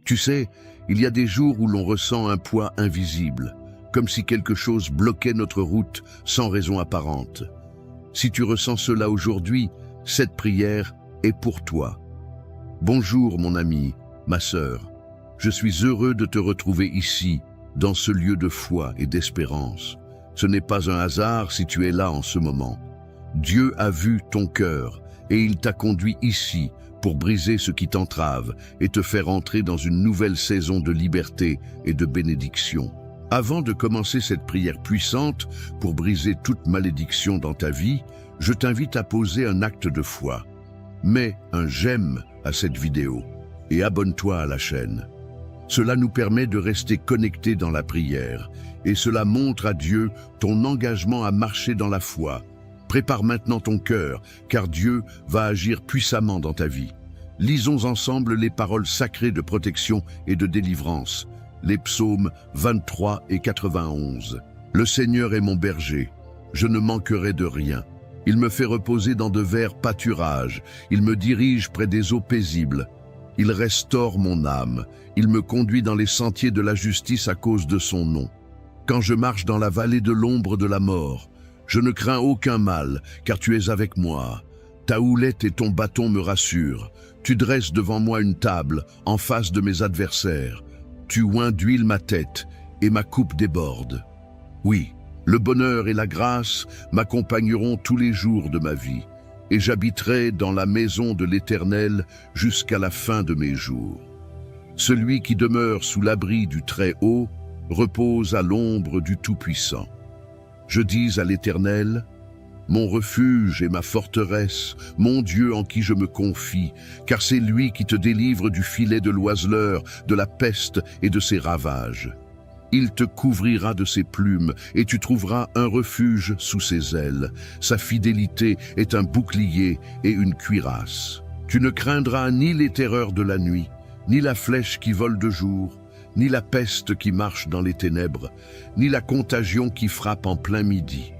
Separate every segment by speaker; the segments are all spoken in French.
Speaker 1: Tu sais, il y a des jours où l'on ressent un poids invisible, comme si quelque chose bloquait notre route sans raison apparente. Si tu ressens cela aujourd'hui, cette prière est pour toi. Bonjour mon ami, ma sœur. Je suis heureux de te retrouver ici, dans ce lieu de foi et d'espérance. Ce n'est pas un hasard si tu es là en ce moment. Dieu a vu ton cœur et il t'a conduit ici pour briser ce qui t'entrave et te faire entrer dans une nouvelle saison de liberté et de bénédiction. Avant de commencer cette prière puissante pour briser toute malédiction dans ta vie, je t'invite à poser un acte de foi. Mets un j'aime à cette vidéo et abonne-toi à la chaîne. Cela nous permet de rester connectés dans la prière et cela montre à Dieu ton engagement à marcher dans la foi. Prépare maintenant ton cœur, car Dieu va agir puissamment dans ta vie. Lisons ensemble les paroles sacrées de protection et de délivrance. Les psaumes 23 et 91. Le Seigneur est mon berger, je ne manquerai de rien. Il me fait reposer dans de verts pâturages, il me dirige près des eaux paisibles. Il restaure mon âme, il me conduit dans les sentiers de la justice à cause de son nom. Quand je marche dans la vallée de l'ombre de la mort, je ne crains aucun mal, car tu es avec moi. Ta houlette et ton bâton me rassurent. Tu dresses devant moi une table, en face de mes adversaires. Tu oins d'huile ma tête, et ma coupe déborde. Oui, le bonheur et la grâce m'accompagneront tous les jours de ma vie, et j'habiterai dans la maison de l'Éternel jusqu'à la fin de mes jours. Celui qui demeure sous l'abri du Très-Haut repose à l'ombre du Tout-Puissant. Je dis à l'Éternel, mon refuge et ma forteresse, mon Dieu en qui je me confie, car c'est lui qui te délivre du filet de l'oiseleur, de la peste et de ses ravages. Il te couvrira de ses plumes et tu trouveras un refuge sous ses ailes. Sa fidélité est un bouclier et une cuirasse. Tu ne craindras ni les terreurs de la nuit, ni la flèche qui vole de jour, ni la peste qui marche dans les ténèbres, ni la contagion qui frappe en plein midi.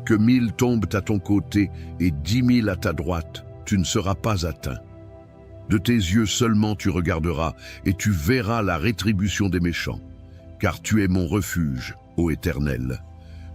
Speaker 1: Que 1000 tombent à ton côté et 10 000 à ta droite, tu ne seras pas atteint. De tes yeux seulement tu regarderas et tu verras la rétribution des méchants. Car tu es mon refuge, ô Éternel.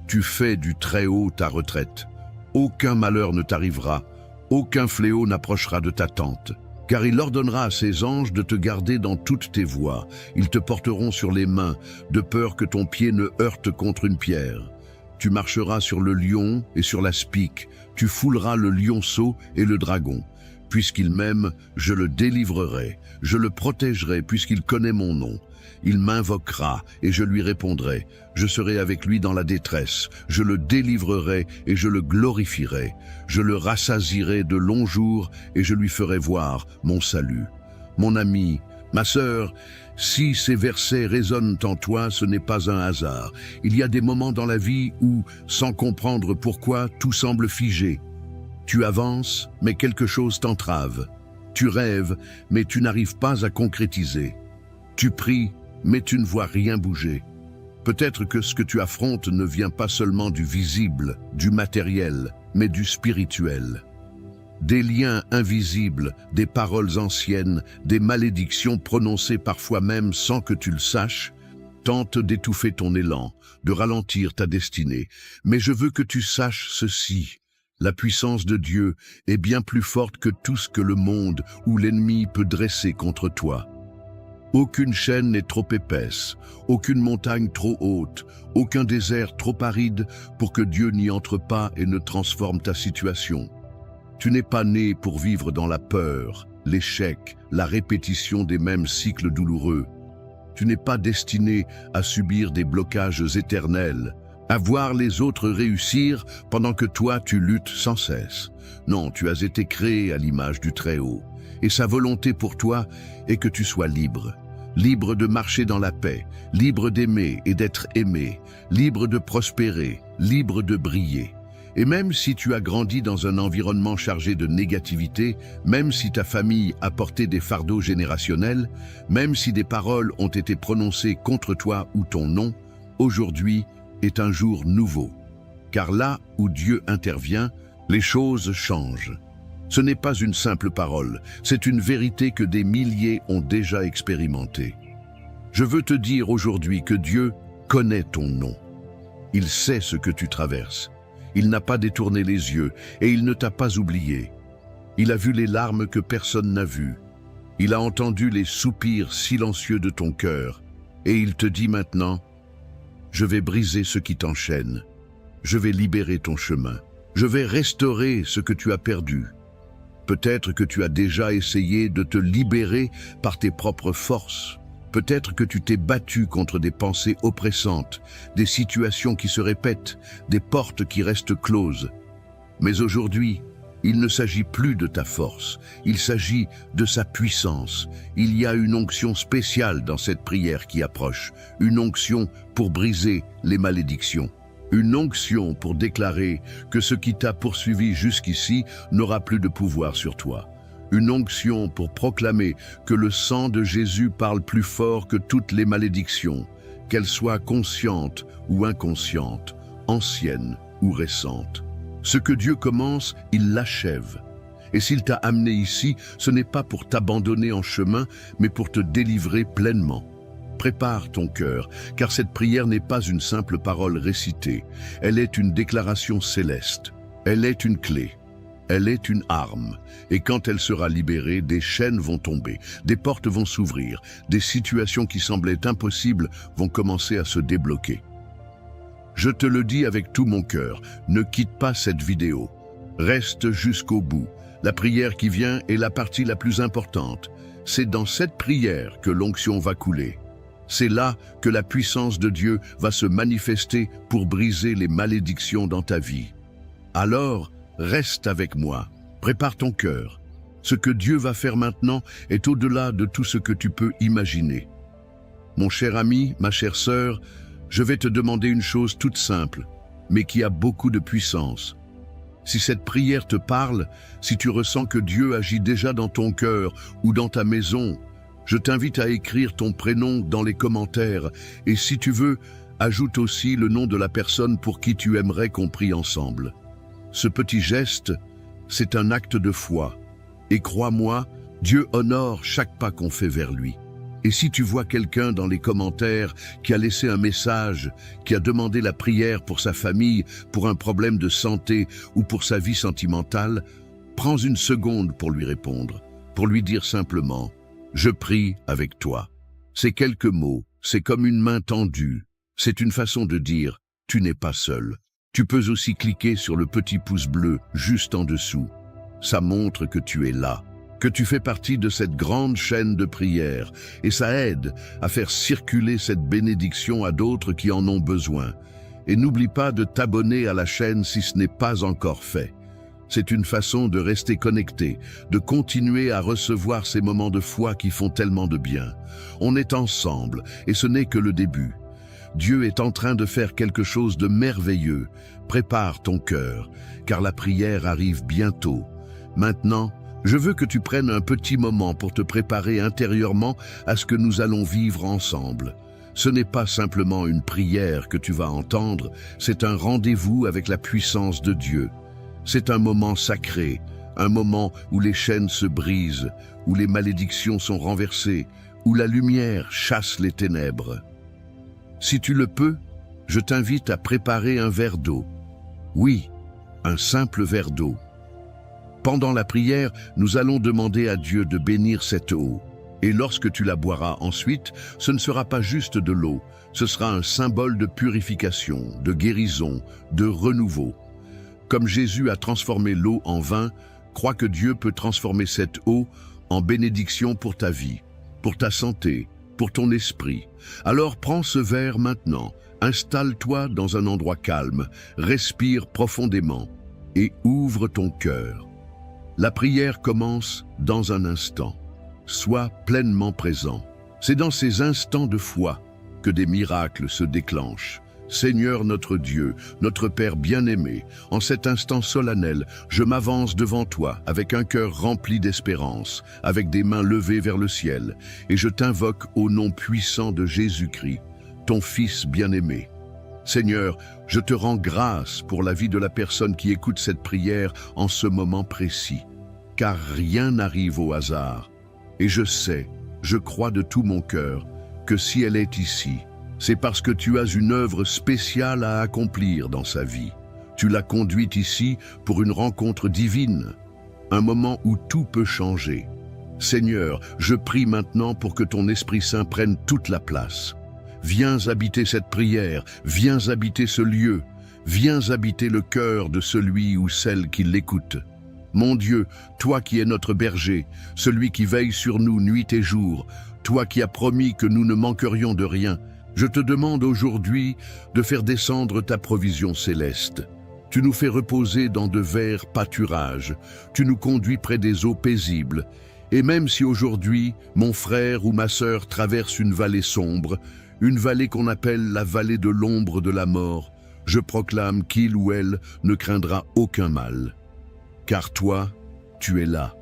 Speaker 1: Tu fais du Très-Haut ta retraite. Aucun malheur ne t'arrivera, aucun fléau n'approchera de ta tente. Car il ordonnera à ses anges de te garder dans toutes tes voies. Ils te porteront sur les mains, de peur que ton pied ne heurte contre une pierre. Tu marcheras sur le lion et sur la spique. Tu fouleras le lionceau et le dragon. Puisqu'il m'aime, je le délivrerai. Je le protégerai puisqu'il connaît mon nom. Il m'invoquera et je lui répondrai. Je serai avec lui dans la détresse. Je le délivrerai et je le glorifierai. Je le rassasierai de longs jours et je lui ferai voir mon salut. Mon ami, ma sœur, si ces versets résonnent en toi, ce n'est pas un hasard. Il y a des moments dans la vie où, sans comprendre pourquoi, tout semble figé. Tu avances, mais quelque chose t'entrave. Tu rêves, mais tu n'arrives pas à concrétiser. Tu pries, mais tu ne vois rien bouger. Peut-être que ce que tu affrontes ne vient pas seulement du visible, du matériel, mais du spirituel. Des liens invisibles, des paroles anciennes, des malédictions prononcées parfois même sans que tu le saches, tentent d'étouffer ton élan, de ralentir ta destinée. Mais je veux que tu saches ceci. La puissance de Dieu est bien plus forte que tout ce que le monde ou l'ennemi peut dresser contre toi. Aucune chaîne n'est trop épaisse, aucune montagne trop haute, aucun désert trop aride pour que Dieu n'y entre pas et ne transforme ta situation. Tu n'es pas né pour vivre dans la peur, l'échec, la répétition des mêmes cycles douloureux. Tu n'es pas destiné à subir des blocages éternels, à voir les autres réussir pendant que toi tu luttes sans cesse. Non, tu as été créé à l'image du Très-Haut, et sa volonté pour toi est que tu sois libre. Libre de marcher dans la paix, libre d'aimer et d'être aimé, libre de prospérer, libre de briller. Et même si tu as grandi dans un environnement chargé de négativité, même si ta famille a porté des fardeaux générationnels, même si des paroles ont été prononcées contre toi ou ton nom, aujourd'hui est un jour nouveau. Car là où Dieu intervient, les choses changent. Ce n'est pas une simple parole, c'est une vérité que des milliers ont déjà expérimentée. Je veux te dire aujourd'hui que Dieu connaît ton nom. Il sait ce que tu traverses. Il n'a pas détourné les yeux et il ne t'a pas oublié. Il a vu les larmes que personne n'a vues. Il a entendu les soupirs silencieux de ton cœur et il te dit maintenant, « Je vais briser ce qui t'enchaîne. Je vais libérer ton chemin. Je vais restaurer ce que tu as perdu. » Peut-être que tu as déjà essayé de te libérer par tes propres forces. Peut-être que tu t'es battu contre des pensées oppressantes, des situations qui se répètent, des portes qui restent closes. Mais aujourd'hui, il ne s'agit plus de ta force, il s'agit de sa puissance. Il y a une onction spéciale dans cette prière qui approche, une onction pour briser les malédictions. Une onction pour déclarer que ce qui t'a poursuivi jusqu'ici n'aura plus de pouvoir sur toi. Une onction pour proclamer que le sang de Jésus parle plus fort que toutes les malédictions, qu'elles soient conscientes ou inconscientes, anciennes ou récentes. Ce que Dieu commence, il l'achève. Et s'il t'a amené ici, ce n'est pas pour t'abandonner en chemin, mais pour te délivrer pleinement. Prépare ton cœur, car cette prière n'est pas une simple parole récitée. Elle est une déclaration céleste. Elle est une clé. Elle est une arme. Et quand elle sera libérée, des chaînes vont tomber, des portes vont s'ouvrir, des situations qui semblaient impossibles vont commencer à se débloquer. Je te le dis avec tout mon cœur, ne quitte pas cette vidéo. Reste jusqu'au bout. La prière qui vient est la partie la plus importante. C'est dans cette prière que l'onction va couler. C'est là que la puissance de Dieu va se manifester pour briser les malédictions dans ta vie. Alors, reste avec moi, prépare ton cœur. Ce que Dieu va faire maintenant est au-delà de tout ce que tu peux imaginer. Mon cher ami, ma chère sœur, je vais te demander une chose toute simple, mais qui a beaucoup de puissance. Si cette prière te parle, si tu ressens que Dieu agit déjà dans ton cœur ou dans ta maison, je t'invite à écrire ton prénom dans les commentaires et si tu veux, ajoute aussi le nom de la personne pour qui tu aimerais qu'on prie ensemble. Ce petit geste, c'est un acte de foi. Et crois-moi, Dieu honore chaque pas qu'on fait vers lui. Et si tu vois quelqu'un dans les commentaires qui a laissé un message, qui a demandé la prière pour sa famille, pour un problème de santé ou pour sa vie sentimentale, prends une seconde pour lui répondre, pour lui dire simplement « Je prie avec toi ». Ces quelques mots, c'est comme une main tendue. C'est une façon de dire « Tu n'es pas seul ». Tu peux aussi cliquer sur le petit pouce bleu juste en dessous. Ça montre que tu es là, que tu fais partie de cette grande chaîne de prière et ça aide à faire circuler cette bénédiction à d'autres qui en ont besoin. Et n'oublie pas de t'abonner à la chaîne si ce n'est pas encore fait. C'est une façon de rester connecté, de continuer à recevoir ces moments de foi qui font tellement de bien. On est ensemble et ce n'est que le début. Dieu est en train de faire quelque chose de merveilleux. Prépare ton cœur, car la prière arrive bientôt. Maintenant, je veux que tu prennes un petit moment pour te préparer intérieurement à ce que nous allons vivre ensemble. Ce n'est pas simplement une prière que tu vas entendre, c'est un rendez-vous avec la puissance de Dieu. C'est un moment sacré, un moment où les chaînes se brisent, où les malédictions sont renversées, où la lumière chasse les ténèbres. Si tu le peux, je t'invite à préparer un verre d'eau. Oui, un simple verre d'eau. Pendant la prière, nous allons demander à Dieu de bénir cette eau. Et lorsque tu la boiras ensuite, ce ne sera pas juste de l'eau, ce sera un symbole de purification, de guérison, de renouveau. Comme Jésus a transformé l'eau en vin, crois que Dieu peut transformer cette eau en bénédiction pour ta vie, pour ta santé, pour ton esprit. Alors prends ce verre maintenant, installe-toi dans un endroit calme, respire profondément et ouvre ton cœur. La prière commence dans un instant. Sois pleinement présent. C'est dans ces instants de foi que des miracles se déclenchent. Seigneur notre Dieu, notre Père bien-aimé, en cet instant solennel, je m'avance devant toi avec un cœur rempli d'espérance, avec des mains levées vers le ciel, et je t'invoque au nom puissant de Jésus-Christ, ton Fils bien-aimé. Seigneur, je te rends grâce pour la vie de la personne qui écoute cette prière en ce moment précis. car rien n'arrive au hasard. Et je sais, je crois de tout mon cœur, que si elle est ici, c'est parce que tu as une œuvre spéciale à accomplir dans sa vie. Tu l'as conduite ici pour une rencontre divine, un moment où tout peut changer. Seigneur, je prie maintenant pour que ton Esprit Saint prenne toute la place. Viens habiter cette prière, viens habiter ce lieu, viens habiter le cœur de celui ou celle qui l'écoute. Mon Dieu, toi qui es notre berger, celui qui veille sur nous nuit et jour, toi qui as promis que nous ne manquerions de rien, je te demande aujourd'hui de faire descendre ta provision céleste. Tu nous fais reposer dans de verts pâturages, tu nous conduis près des eaux paisibles, et même si aujourd'hui, mon frère ou ma sœur traverse une vallée sombre, une vallée qu'on appelle la vallée de l'ombre de la mort, je proclame qu'il ou elle ne craindra aucun mal. Car toi, tu es là.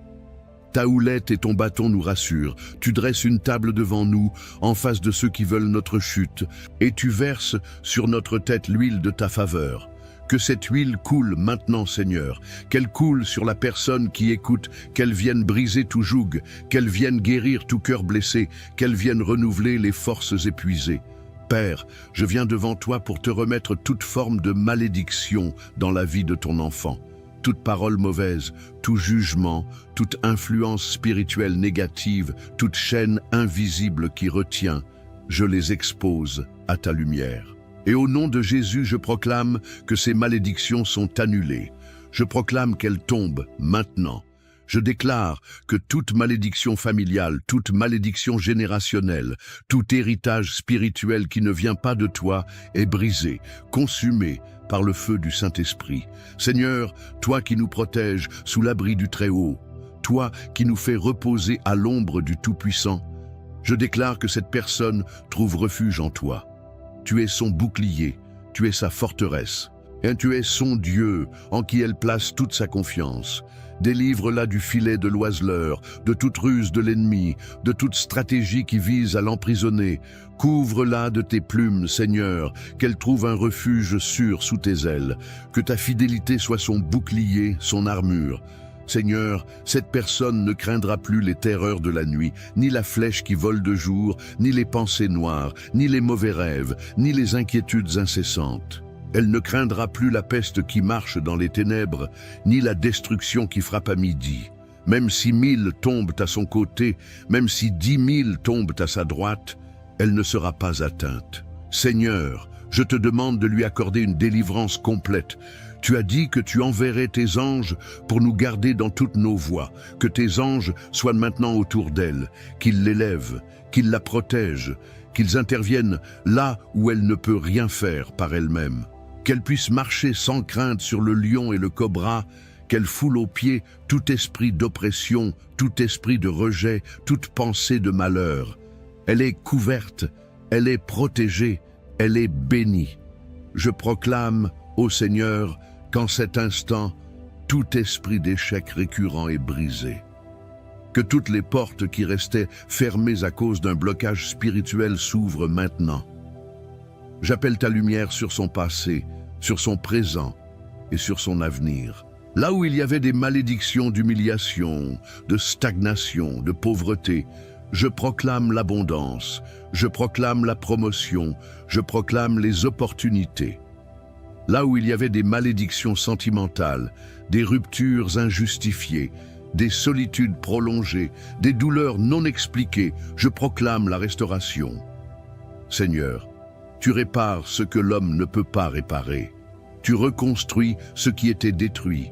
Speaker 1: Ta houlette et ton bâton nous rassurent. Tu dresses une table devant nous, en face de ceux qui veulent notre chute, et tu verses sur notre tête l'huile de ta faveur. Que cette huile coule maintenant, Seigneur, qu'elle coule sur la personne qui écoute, qu'elle vienne briser tout joug, qu'elle vienne guérir tout cœur blessé, qu'elle vienne renouveler les forces épuisées. Père, je viens devant toi pour te remettre toute forme de malédiction dans la vie de ton enfant. Toute parole mauvaise, tout jugement, toute influence spirituelle négative, toute chaîne invisible qui retient, je les expose à ta lumière. Et au nom de Jésus, je proclame que ces malédictions sont annulées. Je proclame qu'elles tombent maintenant. Je déclare que toute malédiction familiale, toute malédiction générationnelle, tout héritage spirituel qui ne vient pas de toi est brisé, consumé par le feu du Saint-Esprit. Seigneur, toi qui nous protèges sous l'abri du Très-Haut, toi qui nous fais reposer à l'ombre du Tout-Puissant, je déclare que cette personne trouve refuge en toi. Tu es son bouclier, tu es sa forteresse, et tu es son Dieu en qui elle place toute sa confiance. Délivre-la du filet de l'oiseleur, de toute ruse de l'ennemi, de toute stratégie qui vise à l'emprisonner. Couvre-la de tes plumes, Seigneur, qu'elle trouve un refuge sûr sous tes ailes. Que ta fidélité soit son bouclier, son armure. Seigneur, cette personne ne craindra plus les terreurs de la nuit, ni la flèche qui vole de jour, ni les pensées noires, ni les mauvais rêves, ni les inquiétudes incessantes. Elle ne craindra plus la peste qui marche dans les ténèbres, ni la destruction qui frappe à midi. Même si 1000 tombent à son côté, même si 10 000 tombent à sa droite, elle ne sera pas atteinte. Seigneur, je te demande de lui accorder une délivrance complète. Tu as dit que tu enverrais tes anges pour nous garder dans toutes nos voies, que tes anges soient maintenant autour d'elle, qu'ils l'élèvent, qu'ils la protègent, qu'ils interviennent là où elle ne peut rien faire par elle-même. Qu'elle puisse marcher sans crainte sur le lion et le cobra, qu'elle foule aux pieds tout esprit d'oppression, tout esprit de rejet, toute pensée de malheur. Elle est couverte, elle est protégée, elle est bénie. Je proclame, ô Seigneur, qu'en cet instant, tout esprit d'échec récurrent est brisé. Que toutes les portes qui restaient fermées à cause d'un blocage spirituel s'ouvrent maintenant. J'appelle ta lumière sur son passé, sur son présent et sur son avenir. Là où il y avait des malédictions d'humiliation, de stagnation, de pauvreté, je proclame l'abondance, je proclame la promotion, je proclame les opportunités. Là où il y avait des malédictions sentimentales, des ruptures injustifiées, des solitudes prolongées, des douleurs non expliquées, je proclame la restauration. Seigneur, tu répares ce que l'homme ne peut pas réparer. Tu reconstruis ce qui était détruit.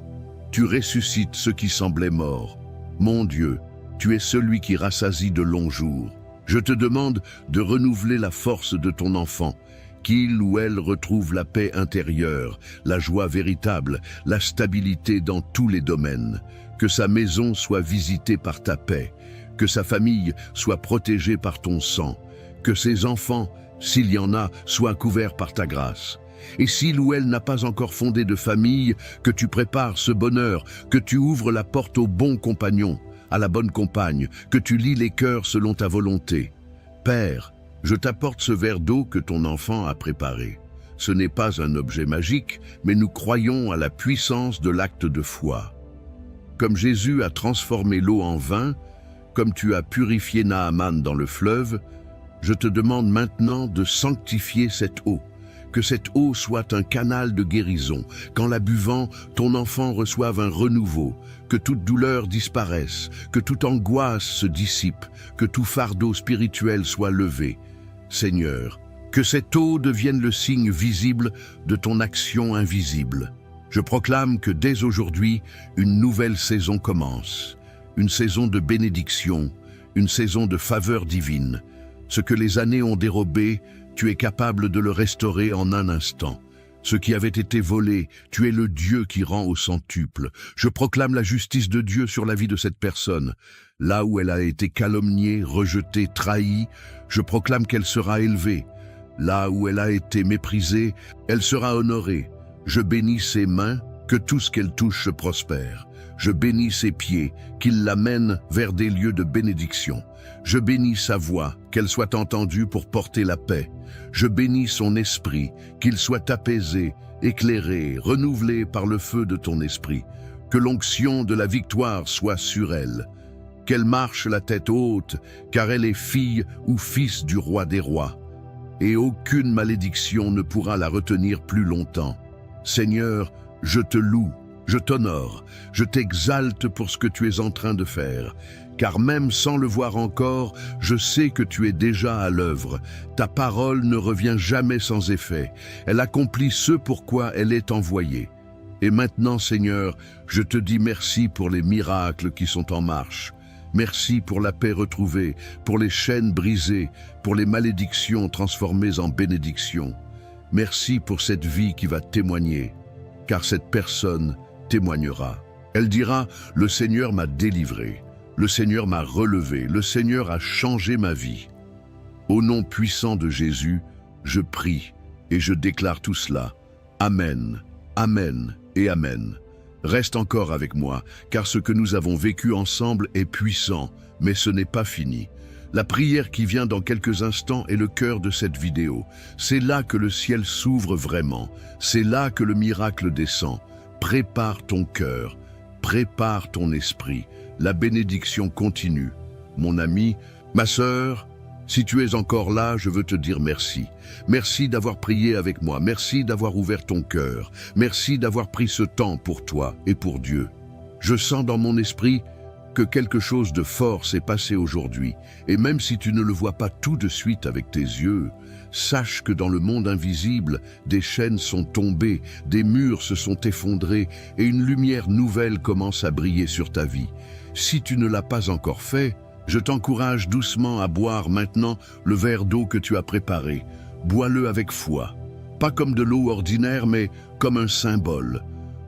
Speaker 1: Tu ressuscites ce qui semblait mort. Mon Dieu, tu es celui qui rassasie de longs jours. Je te demande de renouveler la force de ton enfant, qu'il ou elle retrouve la paix intérieure, la joie véritable, la stabilité dans tous les domaines. Que sa maison soit visitée par ta paix, que sa famille soit protégée par ton sang, que ses enfants, s'il y en a, soient couverts par ta grâce. Et s'il ou elle n'a pas encore fondé de famille, que tu prépares ce bonheur, que tu ouvres la porte au bon compagnon, à la bonne compagne, que tu lis les cœurs selon ta volonté. Père, je t'apporte ce verre d'eau que ton enfant a préparé. Ce n'est pas un objet magique, mais nous croyons à la puissance de l'acte de foi. Comme Jésus a transformé l'eau en vin, comme tu as purifié Naaman dans le fleuve, je te demande maintenant de sanctifier cette eau. Que cette eau soit un canal de guérison. Qu'en la buvant, ton enfant reçoive un renouveau. Que toute douleur disparaisse. Que toute angoisse se dissipe. Que tout fardeau spirituel soit levé. Seigneur, que cette eau devienne le signe visible de ton action invisible. Je proclame que dès aujourd'hui, une nouvelle saison commence. Une saison de bénédiction, une saison de faveur divine. Ce que les années ont dérobé, tu es capable de le restaurer en un instant. Ce qui avait été volé, tu es le Dieu qui rend au centuple. Je proclame la justice de Dieu sur la vie de cette personne. Là où elle a été calomniée, rejetée, trahie, je proclame qu'elle sera élevée. Là où elle a été méprisée, elle sera honorée. Je bénis ses mains, que tout ce qu'elle touche se prospère. Je bénis ses pieds, qu'ils l'amènent vers des lieux de bénédiction. Je bénis sa voix, qu'elle soit entendue pour porter la paix. Je bénis son esprit, qu'il soit apaisé, éclairé, renouvelé par le feu de ton esprit. Que l'onction de la victoire soit sur elle. Qu'elle marche la tête haute, car elle est fille ou fils du roi des rois. Et aucune malédiction ne pourra la retenir plus longtemps. Seigneur, je te loue. Je t'honore, je t'exalte pour ce que tu es en train de faire, car même sans le voir encore, je sais que tu es déjà à l'œuvre. Ta parole ne revient jamais sans effet. Elle accomplit ce pourquoi elle est envoyée. Et maintenant, Seigneur, je te dis merci pour les miracles qui sont en marche. Merci pour la paix retrouvée, pour les chaînes brisées, pour les malédictions transformées en bénédictions. Merci pour cette vie qui va témoigner, car cette personne témoignera. Elle dira, le Seigneur m'a délivré, le Seigneur m'a relevé, le Seigneur a changé ma vie. Au nom puissant de Jésus, je prie et je déclare tout cela. Amen, Amen et Amen. Reste encore avec moi, car ce que nous avons vécu ensemble est puissant, mais ce n'est pas fini. La prière qui vient dans quelques instants est le cœur de cette vidéo. C'est là que le ciel s'ouvre vraiment. C'est là que le miracle descend. Prépare ton cœur, prépare ton esprit. La bénédiction continue. Mon ami, ma sœur, si tu es encore là, je veux te dire merci. Merci d'avoir prié avec moi. Merci d'avoir ouvert ton cœur. Merci d'avoir pris ce temps pour toi et pour Dieu. Je sens dans mon esprit que quelque chose de fort s'est passé aujourd'hui. Et même si tu ne le vois pas tout de suite avec tes yeux, sache que dans le monde invisible, des chaînes sont tombées, des murs se sont effondrés et une lumière nouvelle commence à briller sur ta vie. Si tu ne l'as pas encore fait, je t'encourage doucement à boire maintenant le verre d'eau que tu as préparé. Bois-le avec foi, pas comme de l'eau ordinaire, mais comme un symbole.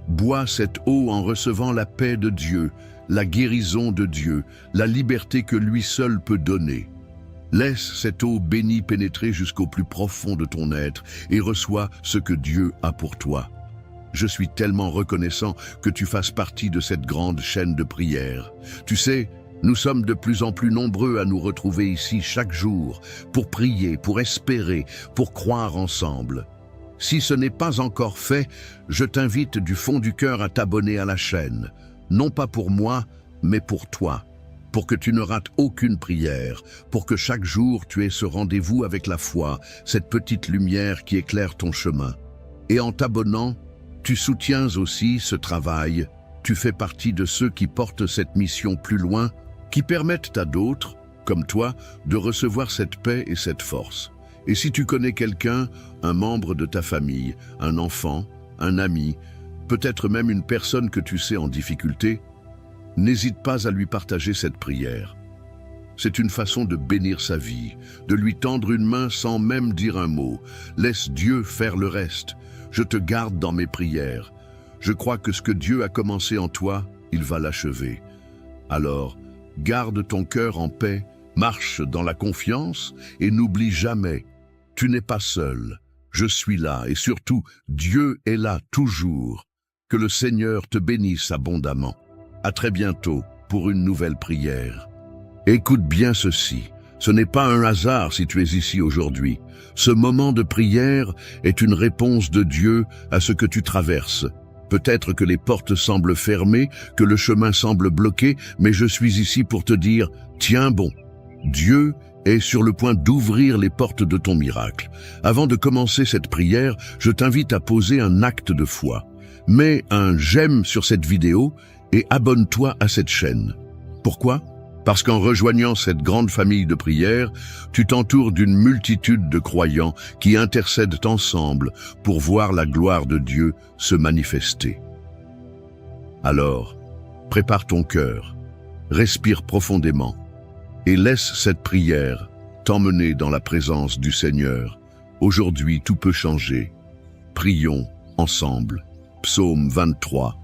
Speaker 1: Bois cette eau en recevant la paix de Dieu, la guérison de Dieu, la liberté que lui seul peut donner. Laisse cette eau bénie pénétrer jusqu'au plus profond de ton être et reçois ce que Dieu a pour toi. Je suis tellement reconnaissant que tu fasses partie de cette grande chaîne de prière. Tu sais, nous sommes de plus en plus nombreux à nous retrouver ici chaque jour pour prier, pour espérer, pour croire ensemble. Si ce n'est pas encore fait, je t'invite du fond du cœur à t'abonner à la chaîne. Non pas pour moi, mais pour toi. Pour que tu ne rates aucune prière, pour que chaque jour tu aies ce rendez-vous avec la foi, cette petite lumière qui éclaire ton chemin. Et en t'abonnant, tu soutiens aussi ce travail, tu fais partie de ceux qui portent cette mission plus loin, qui permettent à d'autres, comme toi, de recevoir cette paix et cette force. Et si tu connais quelqu'un, un membre de ta famille, un enfant, un ami, peut-être même une personne que tu sais en difficulté, n'hésite pas à lui partager cette prière. C'est une façon de bénir sa vie, de lui tendre une main sans même dire un mot. Laisse Dieu faire le reste. Je te garde dans mes prières. Je crois que ce que Dieu a commencé en toi, il va l'achever. Alors, garde ton cœur en paix, marche dans la confiance et n'oublie jamais, tu n'es pas seul. Je suis là et surtout, Dieu est là toujours. Que le Seigneur te bénisse abondamment. À très bientôt pour une nouvelle prière. Écoute bien ceci. Ce n'est pas un hasard si tu es ici aujourd'hui. Ce moment de prière est une réponse de Dieu à ce que tu traverses. Peut-être que les portes semblent fermées, que le chemin semble bloqué, mais je suis ici pour te dire, tiens bon, Dieu est sur le point d'ouvrir les portes de ton miracle. Avant de commencer cette prière, je t'invite à poser un acte de foi. Mets un j'aime sur cette vidéo et abonne-toi à cette chaîne. Pourquoi ? Parce qu'en rejoignant cette grande famille de prières, tu t'entoures d'une multitude de croyants qui intercèdent ensemble pour voir la gloire de Dieu se manifester. Alors, prépare ton cœur, respire profondément et laisse cette prière t'emmener dans la présence du Seigneur. Aujourd'hui, tout peut changer. Prions ensemble. Psaume 23.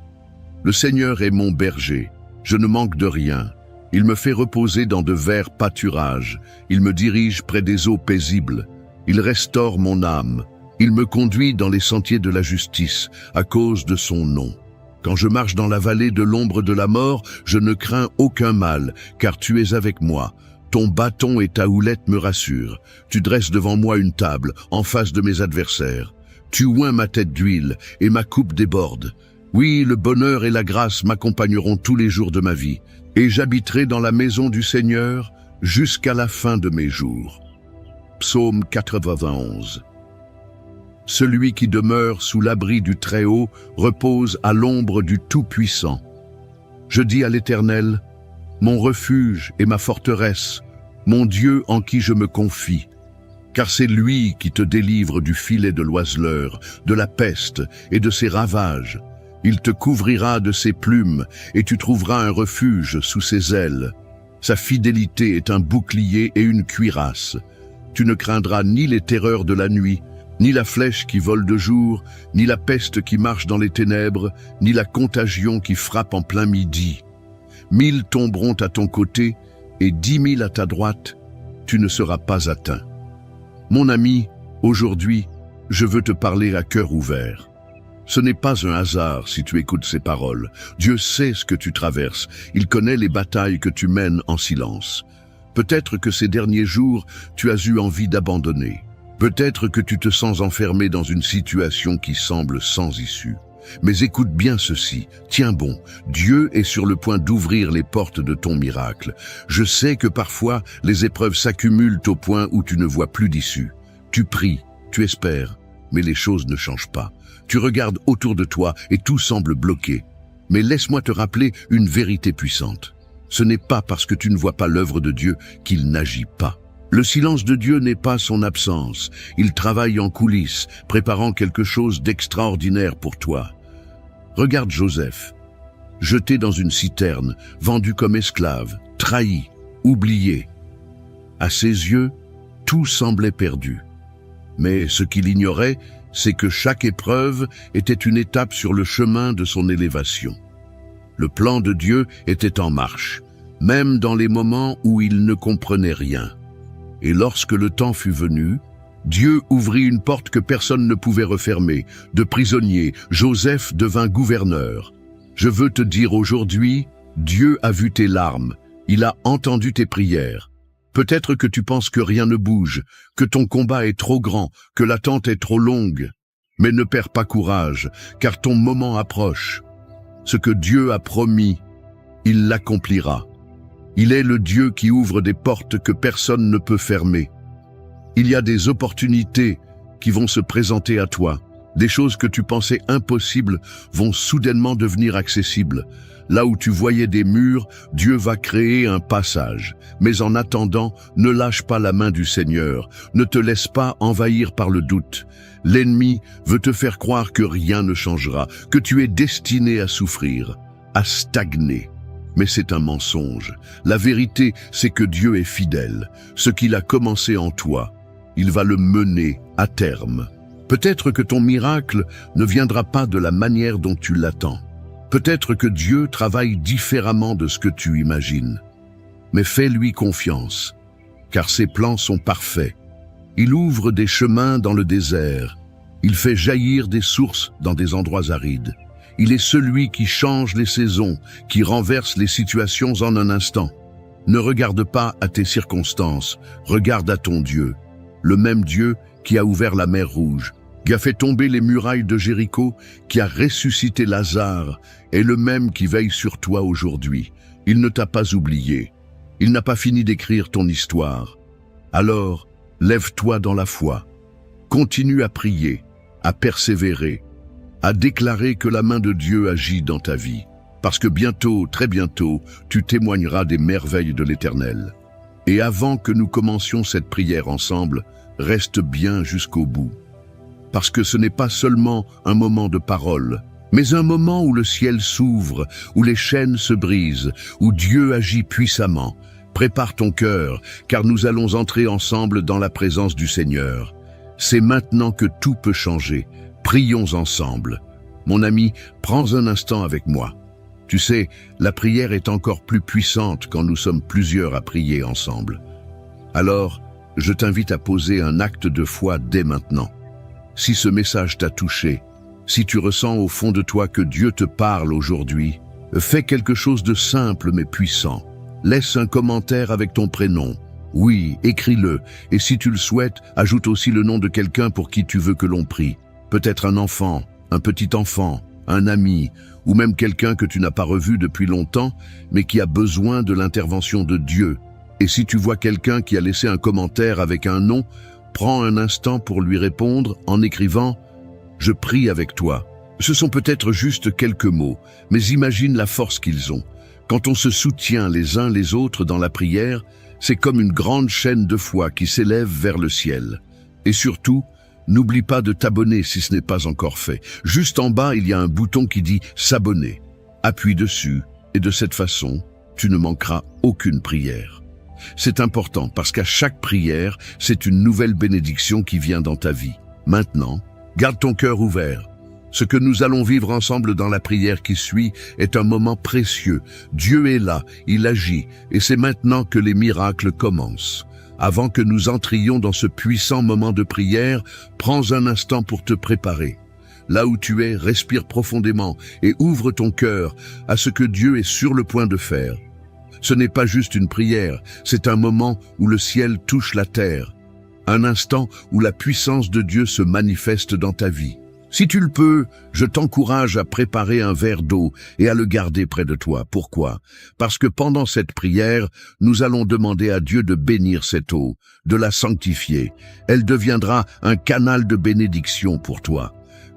Speaker 1: Le Seigneur est mon berger, je ne manque de rien. Il me fait reposer dans de verts pâturages. Il me dirige près des eaux paisibles. Il restaure mon âme. Il me conduit dans les sentiers de la justice, à cause de son nom. Quand je marche dans la vallée de l'ombre de la mort, je ne crains aucun mal, car tu es avec moi. Ton bâton et ta houlette me rassurent. Tu dresses devant moi une table, en face de mes adversaires. Tu oins ma tête d'huile, et ma coupe déborde. Oui, le bonheur et la grâce m'accompagneront tous les jours de ma vie, et j'habiterai dans la maison du Seigneur jusqu'à la fin de mes jours. Psaume 91. Celui qui demeure sous l'abri du Très-Haut repose à l'ombre du Tout-Puissant. Je dis à l'Éternel, mon refuge et ma forteresse, mon Dieu en qui je me confie. Car c'est lui qui te délivre du filet de l'oiseleur, de la peste et de ses ravages. Il te couvrira de ses plumes, et tu trouveras un refuge sous ses ailes. Sa fidélité est un bouclier et une cuirasse. Tu ne craindras ni les terreurs de la nuit, ni la flèche qui vole de jour, ni la peste qui marche dans les ténèbres, ni la contagion qui frappe en plein midi. 1000 tomberont à ton côté, et 10 000 à ta droite, tu ne seras pas atteint. Mon ami, aujourd'hui, je veux te parler à cœur ouvert. Ce n'est pas un hasard si tu écoutes ces paroles. Dieu sait ce que tu traverses. Il connaît les batailles que tu mènes en silence. Peut-être que ces derniers jours, tu as eu envie d'abandonner. Peut-être que tu te sens enfermé dans une situation qui semble sans issue. Mais écoute bien ceci, tiens bon, Dieu est sur le point d'ouvrir les portes de ton miracle. Je sais que parfois, les épreuves s'accumulent au point où tu ne vois plus d'issue. Tu pries, tu espères, mais les choses ne changent pas. Tu regardes autour de toi et tout semble bloqué. Mais laisse-moi te rappeler une vérité puissante. Ce n'est pas parce que tu ne vois pas l'œuvre de Dieu qu'il n'agit pas. Le silence de Dieu n'est pas son absence. Il travaille en coulisses, préparant quelque chose d'extraordinaire pour toi. Regarde Joseph, jeté dans une citerne, vendu comme esclave, trahi, oublié. À ses yeux, tout semblait perdu. Mais ce qu'il ignorait, c'est que chaque épreuve était une étape sur le chemin de son élévation. Le plan de Dieu était en marche, même dans les moments où il ne comprenait rien. Et lorsque le temps fut venu, Dieu ouvrit une porte que personne ne pouvait refermer. De prisonnier, Joseph devint gouverneur. Je veux te dire aujourd'hui, Dieu a vu tes larmes, il a entendu tes prières. Peut-être que tu penses que rien ne bouge, que ton combat est trop grand, que l'attente est trop longue. Mais ne perds pas courage, car ton moment approche. Ce que Dieu a promis, il l'accomplira. Il est le Dieu qui ouvre des portes que personne ne peut fermer. Il y a des opportunités qui vont se présenter à toi. Des choses que tu pensais impossibles vont soudainement devenir accessibles. Là où tu voyais des murs, Dieu va créer un passage. Mais en attendant, ne lâche pas la main du Seigneur. Ne te laisse pas envahir par le doute. L'ennemi veut te faire croire que rien ne changera, que tu es destiné à souffrir, à stagner. Mais c'est un mensonge. La vérité, c'est que Dieu est fidèle. Ce qu'il a commencé en toi, il va le mener à terme. Peut-être que ton miracle ne viendra pas de la manière dont tu l'attends. Peut-être que Dieu travaille différemment de ce que tu imagines. Mais fais-lui confiance, car ses plans sont parfaits. Il ouvre des chemins dans le désert. Il fait jaillir des sources dans des endroits arides. Il est celui qui change les saisons, qui renverse les situations en un instant. Ne regarde pas à tes circonstances, regarde à ton Dieu. Le même Dieu qui a ouvert la mer Rouge, qui a fait tomber les murailles de Jéricho, qui a ressuscité Lazare, est le même qui veille sur toi aujourd'hui. Il ne t'a pas oublié. Il n'a pas fini d'écrire ton histoire. Alors, lève-toi dans la foi. Continue à prier, à persévérer, à déclarer que la main de Dieu agit dans ta vie. Parce que bientôt, très bientôt, tu témoigneras des merveilles de l'Éternel. Et avant que nous commencions cette prière ensemble, reste bien jusqu'au bout. Parce que ce n'est pas seulement un moment de parole, mais un moment où le ciel s'ouvre, où les chaînes se brisent, où Dieu agit puissamment. Prépare ton cœur, car nous allons entrer ensemble dans la présence du Seigneur. C'est maintenant que tout peut changer. Prions ensemble. Mon ami, prends un instant avec moi. Tu sais, la prière est encore plus puissante quand nous sommes plusieurs à prier ensemble. Alors, je t'invite à poser un acte de foi dès maintenant. Si ce message t'a touché, si tu ressens au fond de toi que Dieu te parle aujourd'hui, fais quelque chose de simple mais puissant. Laisse un commentaire avec ton prénom. Oui, écris-le, et si tu le souhaites, ajoute aussi le nom de quelqu'un pour qui tu veux que l'on prie. Peut-être un enfant, un petit enfant, un ami, ou même quelqu'un que tu n'as pas revu depuis longtemps, mais qui a besoin de l'intervention de Dieu. Et si tu vois quelqu'un qui a laissé un commentaire avec un nom, prends un instant pour lui répondre en écrivant « Je prie avec toi ». Ce sont peut-être juste quelques mots, mais imagine la force qu'ils ont. Quand on se soutient les uns les autres dans la prière, c'est comme une grande chaîne de foi qui s'élève vers le ciel. Et surtout, n'oublie pas de t'abonner si ce n'est pas encore fait. Juste en bas, il y a un bouton qui dit « S'abonner ». Appuie dessus et de cette façon, tu ne manqueras aucune prière. C'est important parce qu'à chaque prière, c'est une nouvelle bénédiction qui vient dans ta vie. Maintenant, garde ton cœur ouvert. Ce que nous allons vivre ensemble dans la prière qui suit est un moment précieux. Dieu est là, il agit, et c'est maintenant que les miracles commencent. Avant que nous entrions dans ce puissant moment de prière, prends un instant pour te préparer. Là où tu es, respire profondément et ouvre ton cœur à ce que Dieu est sur le point de faire. Ce n'est pas juste une prière, c'est un moment où le ciel touche la terre. Un instant où la puissance de Dieu se manifeste dans ta vie. Si tu le peux, je t'encourage à préparer un verre d'eau et à le garder près de toi. Pourquoi? Parce que pendant cette prière, nous allons demander à Dieu de bénir cette eau, de la sanctifier. Elle deviendra un canal de bénédiction pour toi.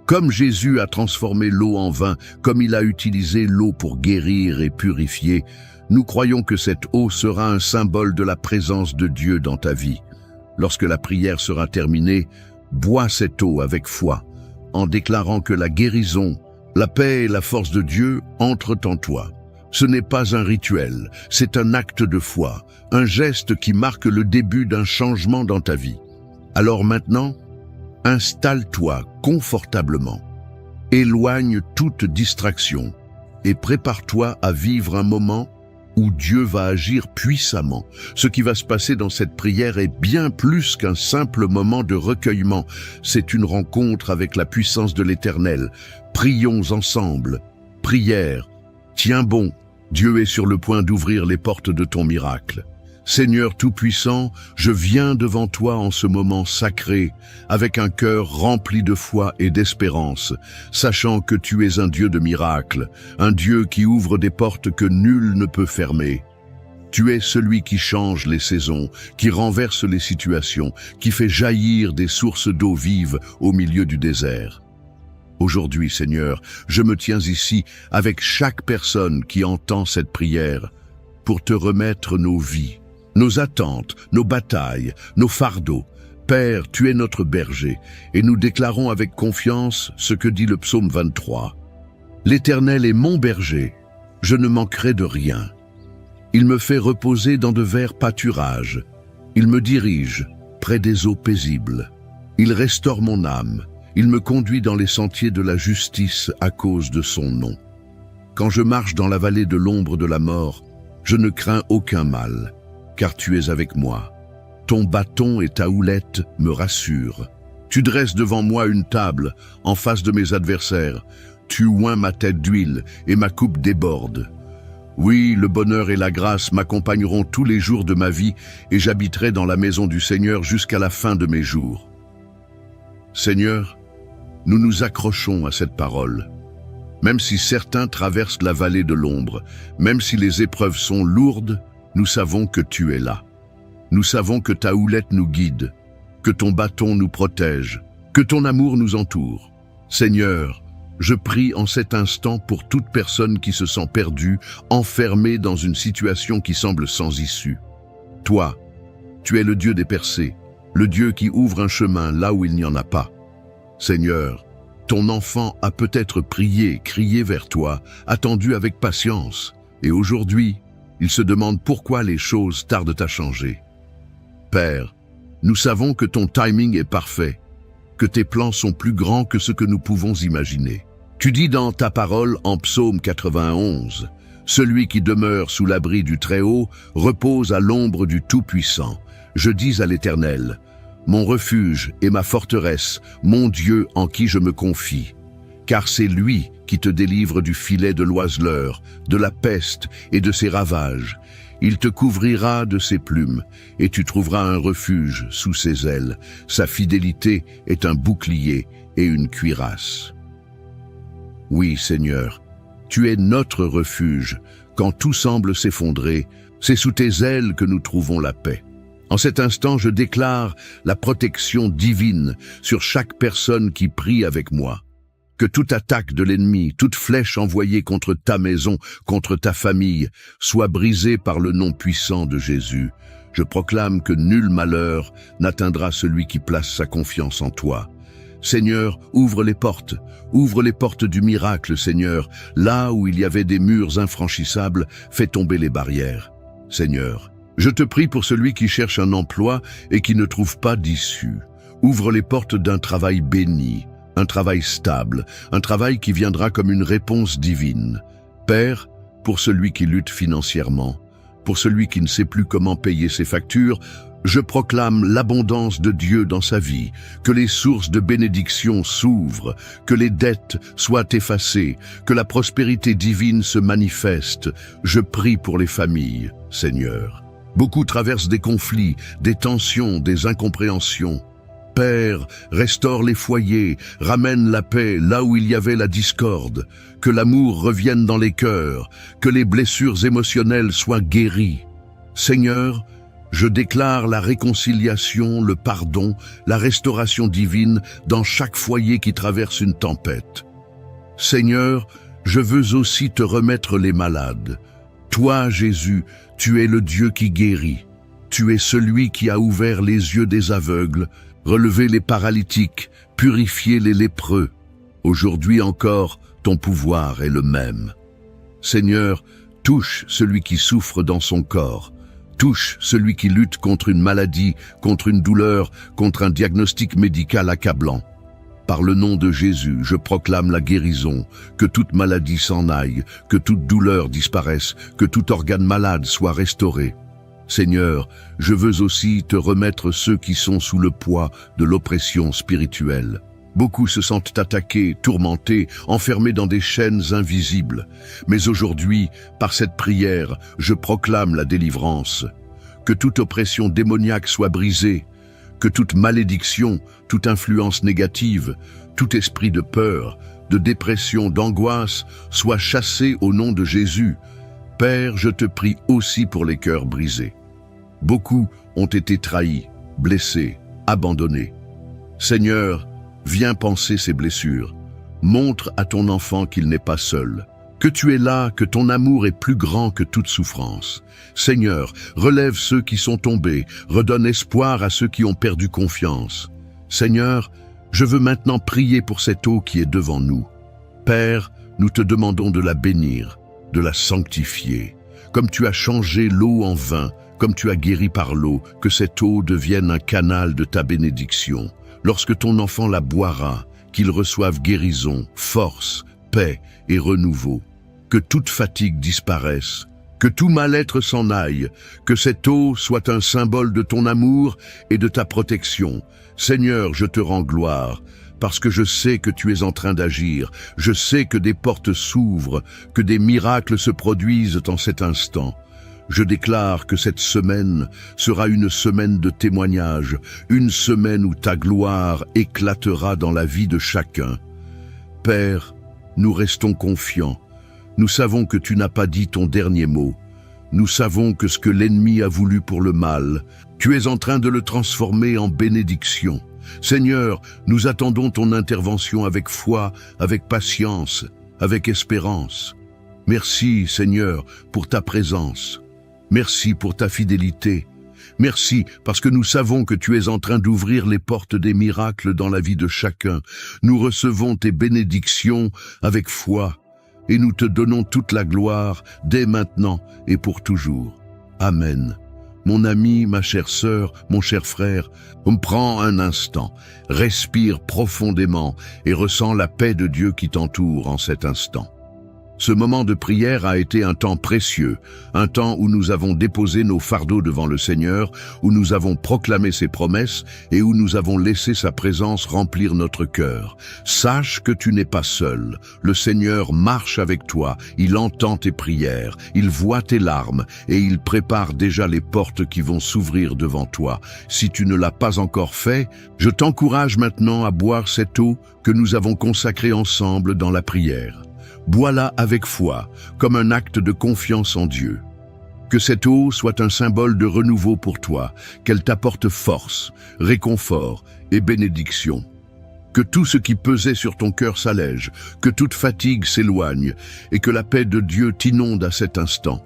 Speaker 1: Comme Jésus a transformé l'eau en vin, comme il a utilisé l'eau pour guérir et purifier, nous croyons que cette eau sera un symbole de la présence de Dieu dans ta vie. Lorsque la prière sera terminée, bois cette eau avec foi, en déclarant que la guérison, la paix et la force de Dieu entrent en toi. Ce n'est pas un rituel, c'est un acte de foi, un geste qui marque le début d'un changement dans ta vie. Alors maintenant, installe-toi confortablement, éloigne toute distraction et prépare-toi à vivre un moment où Dieu va agir puissamment. Ce qui va se passer dans cette prière est bien plus qu'un simple moment de recueillement. C'est une rencontre avec la puissance de l'Éternel. Prions ensemble. Prière. Tiens bon, Dieu est sur le point d'ouvrir les portes de ton miracle. Seigneur Tout-Puissant, je viens devant toi en ce moment sacré, avec un cœur rempli de foi et d'espérance, sachant que tu es un Dieu de miracles, un Dieu qui ouvre des portes que nul ne peut fermer. Tu es celui qui change les saisons, qui renverse les situations, qui fait jaillir des sources d'eau vive au milieu du désert. Aujourd'hui, Seigneur, je me tiens ici avec chaque personne qui entend cette prière pour te remettre nos vies, nos attentes, nos batailles, nos fardeaux. Père, tu es notre berger, et nous déclarons avec confiance ce que dit le psaume 23. L'Éternel est mon berger, je ne manquerai de rien. Il me fait reposer dans de verts pâturages. Il me dirige près des eaux paisibles. Il restaure mon âme. Il me conduit dans les sentiers de la justice à cause de son nom. Quand je marche dans la vallée de l'ombre de la mort, je ne crains aucun mal, car tu es avec moi. Ton bâton et ta houlette me rassurent. Tu dresses devant moi une table en face de mes adversaires. Tu oins ma tête d'huile et ma coupe déborde. Oui, le bonheur et la grâce m'accompagneront tous les jours de ma vie et j'habiterai dans la maison du Seigneur jusqu'à la fin de mes jours. Seigneur, nous nous accrochons à cette parole. Même si certains traversent la vallée de l'ombre, même si les épreuves sont lourdes, nous savons que tu es là. Nous savons que ta houlette nous guide, que ton bâton nous protège, que ton amour nous entoure. Seigneur, je prie en cet instant pour toute personne qui se sent perdue, enfermée dans une situation qui semble sans issue. Toi, tu es le Dieu des percées, le Dieu qui ouvre un chemin là où il n'y en a pas. Seigneur, ton enfant a peut-être prié, crié vers toi, attendu avec patience, et aujourd'hui, il se demande pourquoi les choses tardent à changer. Père, nous savons que ton timing est parfait, que tes plans sont plus grands que ce que nous pouvons imaginer. Tu dis dans ta parole en Psaume 91, « Celui qui demeure sous l'abri du Très-Haut repose à l'ombre du Tout-Puissant. Je dis à l'Éternel, mon refuge et ma forteresse, mon Dieu en qui je me confie. Car c'est lui qui te délivre du filet de l'oiseleur, de la peste et de ses ravages. Il te couvrira de ses plumes, et tu trouveras un refuge sous ses ailes. Sa fidélité est un bouclier et une cuirasse. » Oui, Seigneur, tu es notre refuge. Quand tout semble s'effondrer, c'est sous tes ailes que nous trouvons la paix. En cet instant, je déclare la protection divine sur chaque personne qui prie avec moi. Que toute attaque de l'ennemi, toute flèche envoyée contre ta maison, contre ta famille, soit brisée par le nom puissant de Jésus. Je proclame que nul malheur n'atteindra celui qui place sa confiance en toi. Seigneur, ouvre les portes du miracle, Seigneur. Là où il y avait des murs infranchissables, fais tomber les barrières. Seigneur, je te prie pour celui qui cherche un emploi et qui ne trouve pas d'issue. Ouvre les portes d'un travail béni, un travail stable, un travail qui viendra comme une réponse divine. Père, pour celui qui lutte financièrement, pour celui qui ne sait plus comment payer ses factures, je proclame l'abondance de Dieu dans sa vie, que les sources de bénédiction s'ouvrent, que les dettes soient effacées, que la prospérité divine se manifeste. Je prie pour les familles, Seigneur. Beaucoup traversent des conflits, des tensions, des incompréhensions. Père, restaure les foyers, ramène la paix là où il y avait la discorde, que l'amour revienne dans les cœurs, que les blessures émotionnelles soient guéries. Seigneur, je déclare la réconciliation, le pardon, la restauration divine dans chaque foyer qui traverse une tempête. Seigneur, je veux aussi te remettre les malades. Toi, Jésus, tu es le Dieu qui guérit. Tu es celui qui a ouvert les yeux des aveugles, relevé les paralytiques, purifié les lépreux. Aujourd'hui encore, ton pouvoir est le même. Seigneur, touche celui qui souffre dans son corps. Touche celui qui lutte contre une maladie, contre une douleur, contre un diagnostic médical accablant. Par le nom de Jésus, je proclame la guérison, que toute maladie s'en aille, que toute douleur disparaisse, que tout organe malade soit restauré. Seigneur, je veux aussi te remettre ceux qui sont sous le poids de l'oppression spirituelle. Beaucoup se sentent attaqués, tourmentés, enfermés dans des chaînes invisibles. Mais aujourd'hui, par cette prière, je proclame la délivrance. Que toute oppression démoniaque soit brisée, que toute malédiction, toute influence négative, tout esprit de peur, de dépression, d'angoisse soit chassé au nom de Jésus. Père, je te prie aussi pour les cœurs brisés. Beaucoup ont été trahis, blessés, abandonnés. Seigneur, viens panser ces blessures. Montre à ton enfant qu'il n'est pas seul, que tu es là, que ton amour est plus grand que toute souffrance. Seigneur, relève ceux qui sont tombés, redonne espoir à ceux qui ont perdu confiance. Seigneur, je veux maintenant prier pour cette eau qui est devant nous. Père, nous te demandons de la bénir, de la sanctifier. Comme tu as changé l'eau en vin, comme tu as guéri par l'eau, que cette eau devienne un canal de ta bénédiction. Lorsque ton enfant la boira, qu'il reçoive guérison, force, paix et renouveau. Que toute fatigue disparaisse, que tout mal-être s'en aille, que cette eau soit un symbole de ton amour et de ta protection. Seigneur, je te rends gloire, parce que je sais que tu es en train d'agir. Je sais que des portes s'ouvrent, que des miracles se produisent en cet instant. Je déclare que cette semaine sera une semaine de témoignage, une semaine où ta gloire éclatera dans la vie de chacun. Père, nous restons confiants. Nous savons que tu n'as pas dit ton dernier mot. Nous savons que ce que l'ennemi a voulu pour le mal, tu es en train de le transformer en bénédiction. Seigneur, nous attendons ton intervention avec foi, avec patience, avec espérance. Merci, Seigneur, pour ta présence. Merci pour ta fidélité. Merci parce que nous savons que tu es en train d'ouvrir les portes des miracles dans la vie de chacun. Nous recevons tes bénédictions avec foi et nous te donnons toute la gloire dès maintenant et pour toujours. Amen. Mon ami, ma chère sœur, mon cher frère, prends un instant, respire profondément et ressens la paix de Dieu qui t'entoure en cet instant. Ce moment de prière a été un temps précieux, un temps où nous avons déposé nos fardeaux devant le Seigneur, où nous avons proclamé ses promesses et où nous avons laissé sa présence remplir notre cœur. Sache que tu n'es pas seul. Le Seigneur marche avec toi, il entend tes prières, il voit tes larmes et il prépare déjà les portes qui vont s'ouvrir devant toi. Si tu ne l'as pas encore fait, je t'encourage maintenant à boire cette eau que nous avons consacrée ensemble dans la prière. Bois-la avec foi, comme un acte de confiance en Dieu. Que cette eau soit un symbole de renouveau pour toi, qu'elle t'apporte force, réconfort et bénédiction. Que tout ce qui pesait sur ton cœur s'allège, que toute fatigue s'éloigne et que la paix de Dieu t'inonde à cet instant.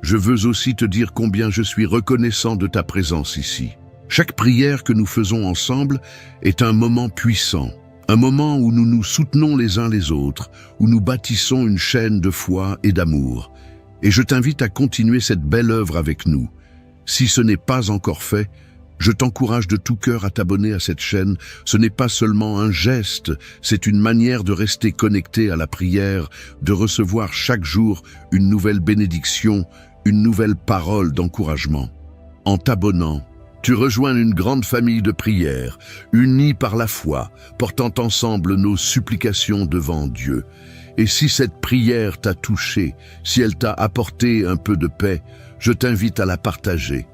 Speaker 1: Je veux aussi te dire combien je suis reconnaissant de ta présence ici. Chaque prière que nous faisons ensemble est un moment puissant. Un moment où nous nous soutenons les uns les autres, où nous bâtissons une chaîne de foi et d'amour. Et je t'invite à continuer cette belle œuvre avec nous. Si ce n'est pas encore fait, je t'encourage de tout cœur à t'abonner à cette chaîne. Ce n'est pas seulement un geste, c'est une manière de rester connecté à la prière, de recevoir chaque jour une nouvelle bénédiction, une nouvelle parole d'encouragement. En t'abonnant, tu rejoins une grande famille de prières, unis par la foi, portant ensemble nos supplications devant Dieu. Et si cette prière t'a touché, si elle t'a apporté un peu de paix, je t'invite à la partager.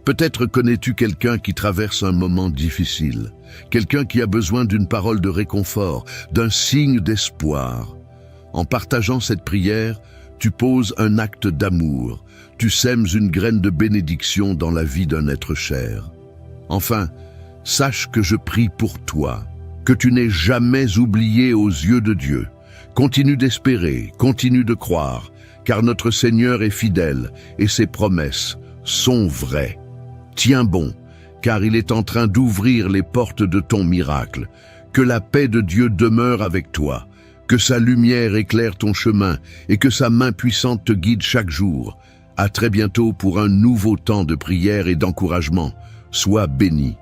Speaker 1: Peut-être connais-tu quelqu'un qui traverse un moment difficile, quelqu'un qui a besoin d'une parole de réconfort, d'un signe d'espoir. En partageant cette prière, tu poses un acte d'amour, tu sèmes une graine de bénédiction dans la vie d'un être cher. Enfin, sache que je prie pour toi, que tu n'es jamais oublié aux yeux de Dieu. Continue d'espérer, continue de croire, car notre Seigneur est fidèle et ses promesses sont vraies. Tiens bon, car il est en train d'ouvrir les portes de ton miracle. Que la paix de Dieu demeure avec toi, que sa lumière éclaire ton chemin et que sa main puissante te guide chaque jour. À très bientôt pour un nouveau temps de prière et d'encouragement. Sois béni.